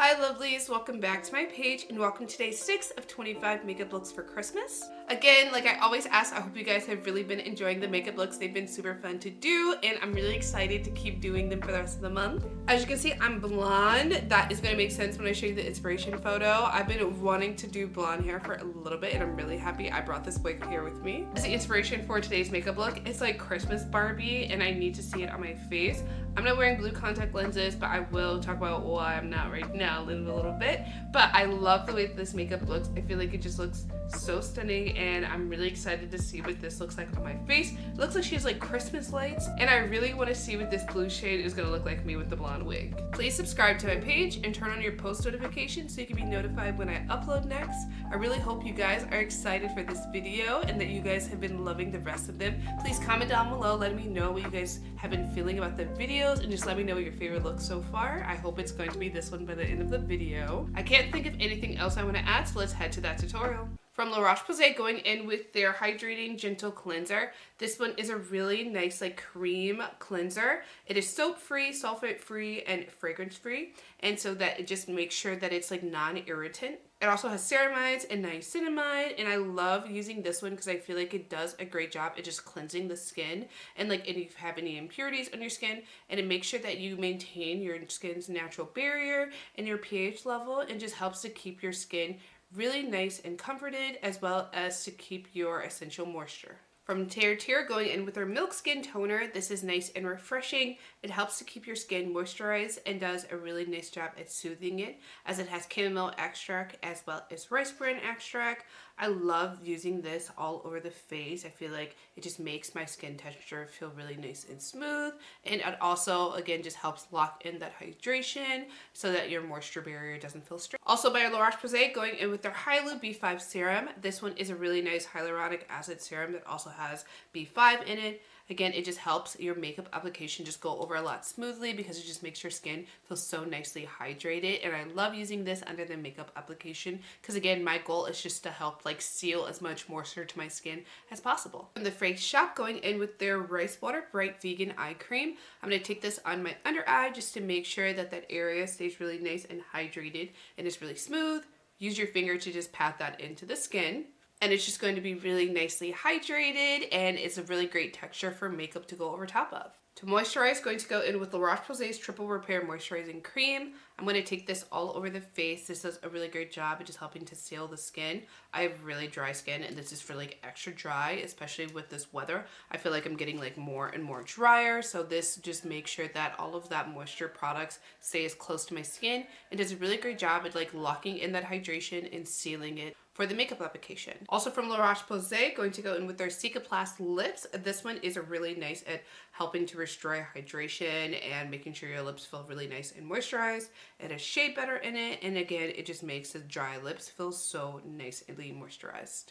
Hi lovelies, welcome back to my page and welcome to today's 6 of 25 makeup looks for Christmas. Again, like I always ask, I hope you guys have really been enjoying the makeup looks. They've been super fun to do and I'm really excited to keep doing them for the rest of the month. As you can see, I'm blonde. That is going to make sense when I show you the inspiration photo. I've been wanting to do blonde hair for a little bit and I'm really happy I brought this wig here with me. As the inspiration for today's makeup look, it's like Christmas Barbie and I need to see it on my face. I'm not wearing blue contact lenses, but I will talk about why I'm not right now in a little bit. But I love the way that this makeup looks. I feel like it just looks so stunning and I'm really excited to see what this looks like on my face. It looks like she has like Christmas lights and I really want to see what this blue shade is going to look like me with the blonde wig. Please subscribe to my page and turn on your post notifications so you can be notified when I upload next. I really hope you guys are excited for this video and that you guys have been loving the rest of them. Please comment down below letting me know what you guys have been feeling about the videos and just let me know what your favorite looks so far. I hope it's going to be this one by the end of the video. I can't think of anything else I want to add, so let's head to that tutorial. From Roche-Posay, going in with their Hydrating Gentle Cleanser. This one is a really nice like cream cleanser. It is soap-free, sulfate-free, and fragrance-free. And so that it just makes sure that it's like non-irritant. It also has ceramides and niacinamide, and I love using this one because I feel like it does a great job at just cleansing the skin and like if you have any impurities on your skin, and it makes sure that you maintain your skin's natural barrier and your pH level and just helps to keep your skin really nice and comforted as well as to keep your essential moisture. From TirTir, going in with their Milk Skin Toner. This is nice and refreshing. It helps to keep your skin moisturized and does a really nice job at soothing it, as it has chamomile extract as well as rice bran extract. I love using this all over the face. I feel like it just makes my skin texture feel really nice and smooth, and it also again just helps lock in that hydration so that your moisture barrier doesn't feel strict. Also by Roche-Posay, going in with their Hyalu B5 serum. This one is a really nice hyaluronic acid serum that also has B5 in it. Again, it just helps your makeup application just go over a lot smoothly because it just makes your skin feel so nicely hydrated. And I love using this under the makeup application because again, my goal is just to help like seal as much moisture to my skin as possible. From the Fixx shop, going in with their Rice Water Bright Vegan Eye Cream. I'm going to take this on my under eye just to make sure that that area stays really nice and hydrated and is really smooth. Use your finger to just pat that into the skin. And it's just going to be really nicely hydrated and it's a really great texture for makeup to go over top of. To moisturize, going to go in with Roche-Posay's Triple Repair Moisturizing Cream. I'm going to take this all over the face. This does a really great job at just helping to seal the skin. I have really dry skin and this is for like extra dry, especially with this weather. I feel like I'm getting like more and more drier, so this just makes sure that all of that moisture products stay as close to my skin. It does a really great job at like locking in that hydration and sealing it for the makeup application. Also from Roche-Posay, going to go in with their Cicaplast lips. This one is a really nice at helping to restore hydration and making sure your lips feel really nice and moisturized. It has shea butter in it, and again, it just makes the dry lips feel so nicely moisturized.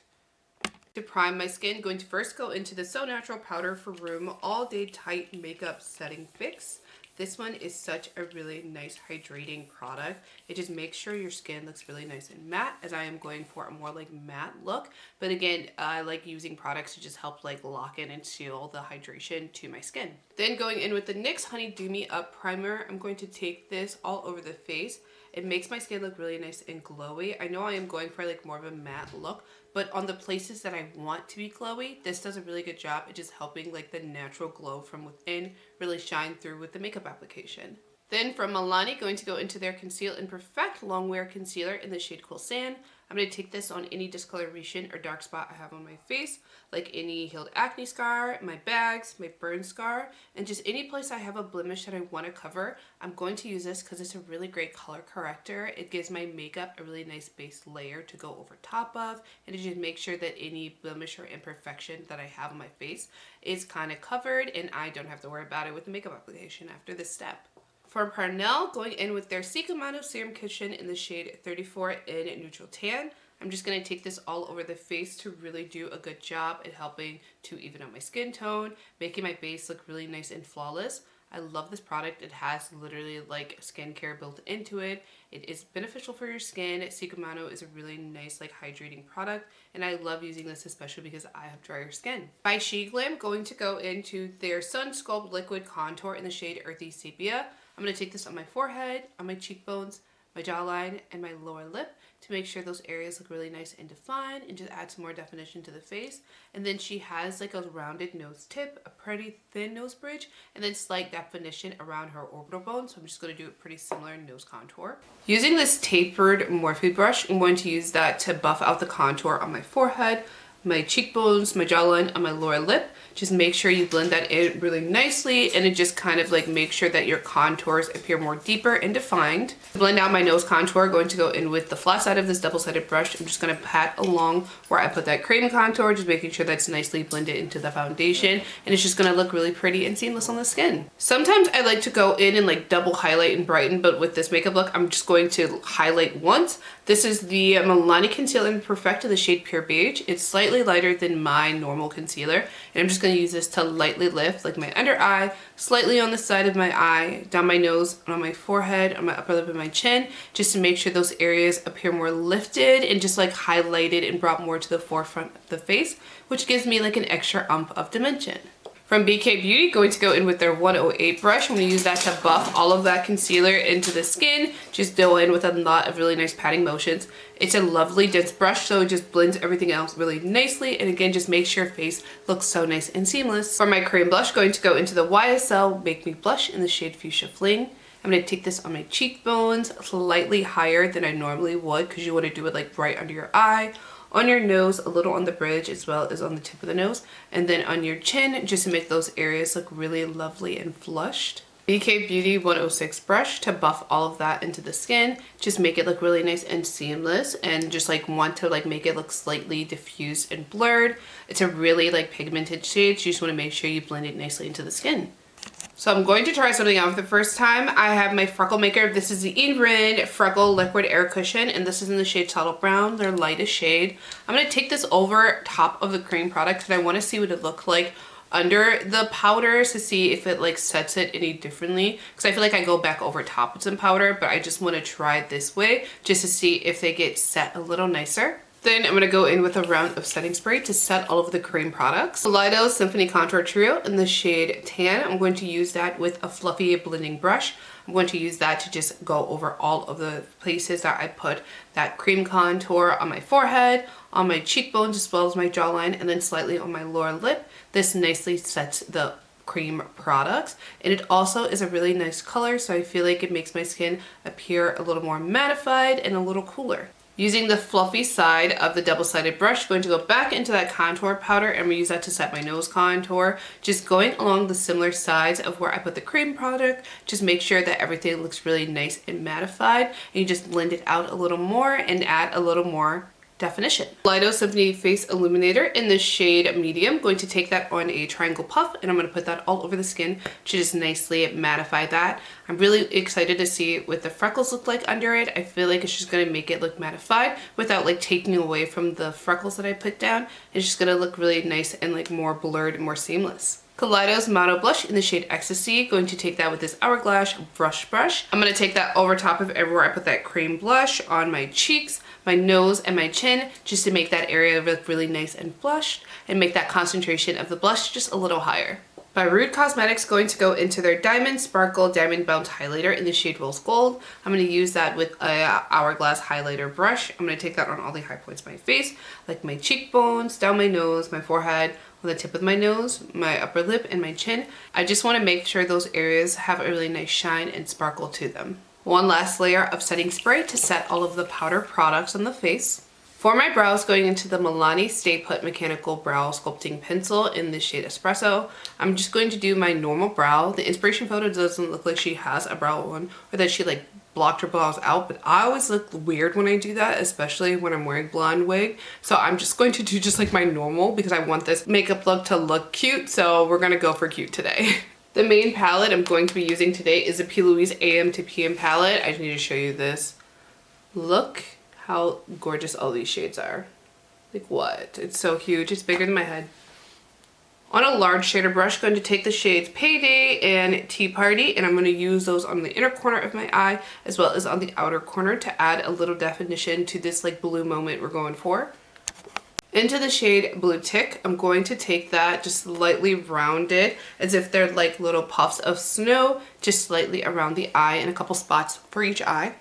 To prime my skin, going to first go into the So Natural Powder for Room All Day Tight Makeup Setting Fix. This one is such a really nice hydrating product. It just makes sure your skin looks really nice and matte, as I am going for a more like matte look. But again, I like using products to just help like lock in and seal the hydration to my skin. Then going in with the NYX Honey Do Me Up Primer, I'm going to take this all over the face. It makes my skin look really nice and glowy. I know I am going for like more of a matte look, but on the places that I want to be glowy, this does a really good job at just helping like the natural glow from within really shine through with the makeup application. Then from Milani, going to go into their Conceal and Perfect Long Wear Concealer in the shade Cool Sand. I'm going to take this on any discoloration or dark spot I have on my face, like any healed acne scar, my bags, my burn scar, and just any place I have a blemish that I want to cover. I'm going to use this because it's a really great color corrector. It gives my makeup a really nice base layer to go over top of, and it just makes sure that any blemish or imperfection that I have on my face is kind of covered and I don't have to worry about it with the makeup application after this step. For Parnell, going in with their CicaManu Serum Cushion in the shade 34 in Neutral Tan. I'm just going to take this all over the face to really do a good job at helping to even out my skin tone, making my base look really nice and flawless. I love this product. It has literally like skincare built into it. It is beneficial for your skin. CicaManu is a really nice like hydrating product and I love using this especially because I have drier skin. By Sheglam, going to go into their Sun Sculpt Liquid Contour in the shade Earthy Sepia. I'm going to take this on my forehead, on my cheekbones, my jawline, and my lower lip to make sure those areas look really nice and defined and just add some more definition to the face. And then she has like a rounded nose tip, a pretty thin nose bridge, and then slight definition around her orbital bone. So I'm just going to do a pretty similar nose contour. Using this tapered Morphe brush, I'm going to use that to buff out the contour on my forehead, my cheekbones, my jawline, and my lower lip. Just make sure you blend that in really nicely, and it just kind of like make sure that your contours appear more deeper and defined. To blend out my nose contour, going to go in with the flat side of this double-sided brush. I'm just going to pat along where I put that cream contour, just making sure that's nicely blended into the foundation, and it's just going to look really pretty and seamless on the skin. Sometimes I like to go in and like double highlight and brighten, but with this makeup look, I'm just going to highlight once. This is the Milani Concealer in Perfect in the shade Pure Beige. It's slightly lighter than my normal concealer, and I'm just going to use this to lightly lift like my under eye, slightly on the side of my eye, down my nose, on my forehead, on my upper lip and my chin, just to make sure those areas appear more lifted and just like highlighted and brought more to the forefront of the face, which gives me like an extra oomph of dimension. From BK Beauty, going to go in with their 108 brush. I'm going to use that to buff all of that concealer into the skin. Just go in with a lot of really nice patting motions. It's a lovely dense brush, so it just blends everything else really nicely. And again, just makes your face look so nice and seamless. For my cream blush, going to go into the YSL Make Me Blush in the shade Fuchsia Fling. I'm going to take this on my cheekbones, slightly higher than I normally would, because you want to do it like right under your eye, on your nose, a little on the bridge as well as on the tip of the nose, and then on your chin, just to make those areas look really lovely and flushed. BK Beauty 106 brush to buff all of that into the skin, just make it look really nice and seamless, and just like want to like make it look slightly diffused and blurred. It's a really like pigmented shade, so you just want to make sure you blend it nicely into the skin. So I'm going to try something out for the first time. I have my freckle maker. This is the Ingrid Freckle Liquid Air Cushion, and this is in the shade Subtle Brown, their lightest shade. I'm going to take this over top of the cream product, and I want to see what it looks like under the powder to see if it like sets it any differently, because I feel like I go back over top with some powder, but I just want to try it this way just to see if they get set a little nicer. Then I'm going to go in with a round of setting spray to set all of the cream products. Kaleido Symphony Contour Trio in the shade Tan. I'm going to use that with a fluffy blending brush. I'm going to use that to just go over all of the places that I put that cream contour on my forehead, on my cheekbones, as well as my jawline, and then slightly on my lower lip. This nicely sets the cream products, and it also is a really nice color, so I feel like it makes my skin appear a little more mattified and a little cooler. Using the fluffy side of the double-sided brush, going to go back into that contour powder, and we use that to set my nose contour. Just going along the similar sides of where I put the cream product, just make sure that everything looks really nice and mattified, and you just blend it out a little more and add a little more definition. Kaleido Symphony Face Illuminator in the shade Medium. Going to take that on a triangle puff, and I'm going to put that all over the skin to just nicely mattify that. I'm really excited to see what the freckles look like under it. I feel like it's just going to make it look mattified without like taking away from the freckles that I put down. It's just going to look really nice and like more blurred and more seamless. Kaleido's Mono Blush in the shade Ecstasy. Going to take that with this Hourglass brush. I'm going to take that over top of everywhere I put that cream blush, on my cheeks, my nose, and my chin, just to make that area look really nice and flushed and make that concentration of the blush just a little higher. By Rude Cosmetics, going to go into their Diamond Sparkle Diamond Bounce Highlighter in the shade Rose Gold. I'm going to use that with a Hourglass highlighter brush. I'm going to take that on all the high points of my face, like my cheekbones, down my nose, my forehead, on the tip of my nose, my upper lip, and my chin. I just want to make sure those areas have a really nice shine and sparkle to them. One last layer of setting spray to set all of the powder products on the face. For my brows, going into the Milani Stay Put Mechanical Brow Sculpting Pencil in the shade Espresso. I'm just going to do my normal brow. The inspiration photo doesn't look like she has a brow on, or that she like blocked her brows out, but I always look weird when I do that, especially when I'm wearing blonde wig. So I'm just going to do just like my normal, because I want this makeup look to look cute, so we're gonna go for cute today. The main palette I'm going to be using today is a P. Louise AM to PM palette. I just need to show you this. Look how gorgeous all these shades are. Like what? It's so huge. It's bigger than my head. On a large shader brush, going to take the shades Payday and Tea Party, and I'm going to use those on the inner corner of my eye as well as on the outer corner to add a little definition to this like blue moment we're going for. Into the shade Blue Tick, I'm going to take that just lightly rounded as if they're like little puffs of snow, just slightly around the eye and a couple spots for each eye.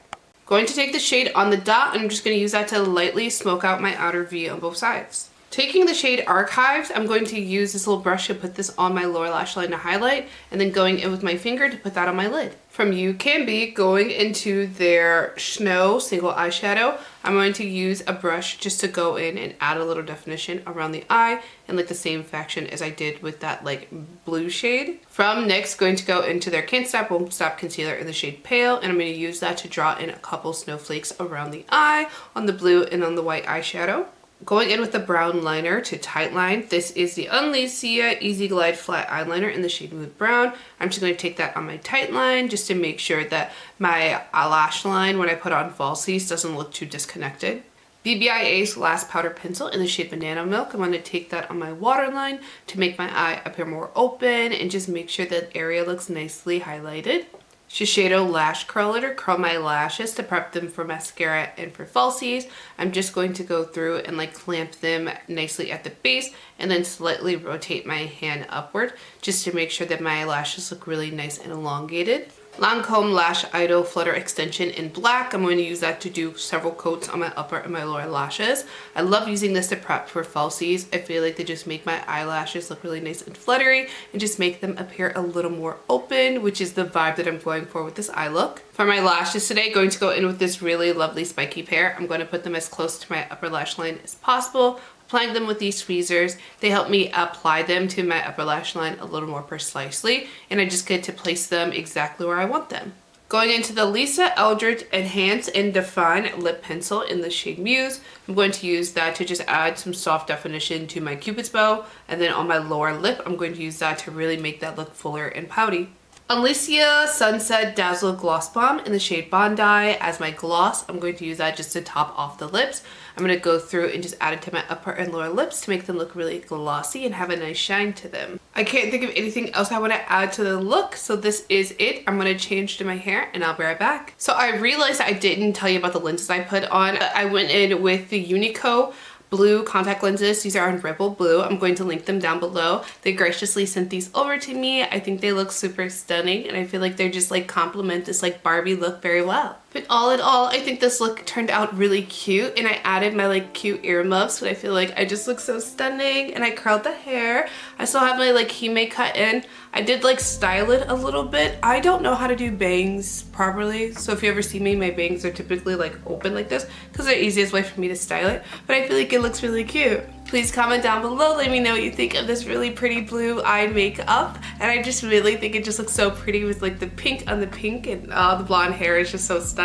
Going to take the shade On the Dot, and I'm just going to use that to lightly smoke out my outer V on both sides. Taking the shade Archives, I'm going to use this little brush to put this on my lower lash line to highlight, and then going in with my finger to put that on my lid. From You Can Be, going into their Snow single eyeshadow, I'm going to use a brush just to go in and add a little definition around the eye in like the same fashion as I did with that like blue shade. From NYX, going to go into their Can't Stop Won't Stop concealer in the shade Pale, and I'm going to use that to draw in a couple snowflakes around the eye on the blue and on the white eyeshadow. Going in with the brown liner to Tightline. This is the Unlecia Easy Glide Flat Eyeliner in the shade Mood Brown. I'm just going to take that on my Tightline just to make sure that my lash line when I put on falsies doesn't look too disconnected. BBI Ace Last Powder Pencil in the shade Banana Milk. I'm going to take that on my waterline to make my eye appear more open and just make sure that area looks nicely highlighted. Shiseido Lash Curler, curl my lashes to prep them for mascara and for falsies. I'm just going to go through and like clamp them nicely at the base and then slightly rotate my hand upward just to make sure that my lashes look really nice and elongated. Lancome Lash Idol Flutter Extension in black. I'm going to use that to do several coats on my upper and my lower lashes. I love using this to prep for falsies. I feel like they just make my eyelashes look really nice and fluttery and just make them appear a little more open, which is the vibe that I'm going for with this eye look. For my lashes today, going to go in with this really lovely spiky pair. I'm going to put them as close to my upper lash line as possible. Applying them with these tweezers, they help me apply them to my upper lash line a little more precisely, and I just get to place them exactly where I want them. Going into the Lisa Eldridge Enhance and Define Lip Pencil in the shade Muse, I'm going to use that to just add some soft definition to my Cupid's bow, and then on my lower lip, I'm going to use that to really make that look fuller and pouty. Alicia Sunset Dazzle Gloss Bomb in the shade Bondi as my gloss. I'm going to use that just to top off the lips. I'm going to go through and just add it to my upper and lower lips to make them look really glossy and have a nice shine to them. I can't think of anything else I want to add to the look, so this is it. I'm going to change to my hair and I'll be right back. So I realized I didn't tell you about the lenses I put on. I went in with the Unicoeye blue contact lenses. These are in Rebel Blue. I'm going to link them down below. They graciously sent these over to me. I think they look super stunning and I feel like they're just like complement this like Barbie look very well. But all in all, I think this look turned out really cute, and I added my like cute earmuffs, but I feel like I just look so stunning, and I curled the hair. I still have my like hime cut in. I did like style it a little bit. I don't know how to do bangs properly, so if you ever see me, my bangs are typically like open like this because they're the easiest way for me to style it, but I feel like it looks really cute. Please comment down below, let me know what you think of this really pretty blue eye makeup, and I just really think it just looks so pretty with like the pink on the pink, and the blonde hair is just so stunning.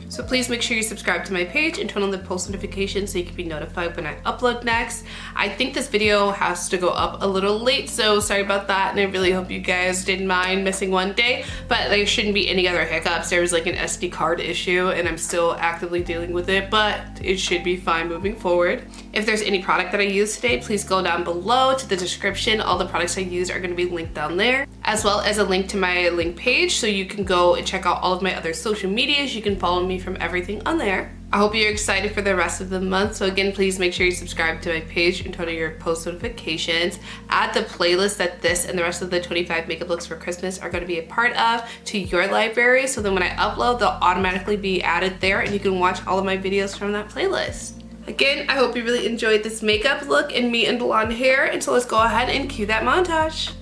So please make sure you subscribe to my page and turn on the post notifications so you can be notified when I upload next. I think this video has to go up a little late, so sorry about that, and I really hope you guys didn't mind missing one day, but there shouldn't be any other hiccups. There was like an SD card issue and I'm still actively dealing with it, but it should be fine moving forward. If there's any product that I used today, please go down below to the description. All the products I used are going to be linked down there, as well as a link to my link page so you can go and check out all of my other social medias. You can follow me from everything on there. I hope you're excited for the rest of the month. So again, please make sure you subscribe to my page and turn on your post notifications. Add the playlist that this and the rest of the 25 makeup looks for Christmas are going to be a part of to your library. So then when I upload, they'll automatically be added there and you can watch all of my videos from that playlist. Again, I hope you really enjoyed this makeup look and me and blonde hair. And so let's go ahead and cue that montage.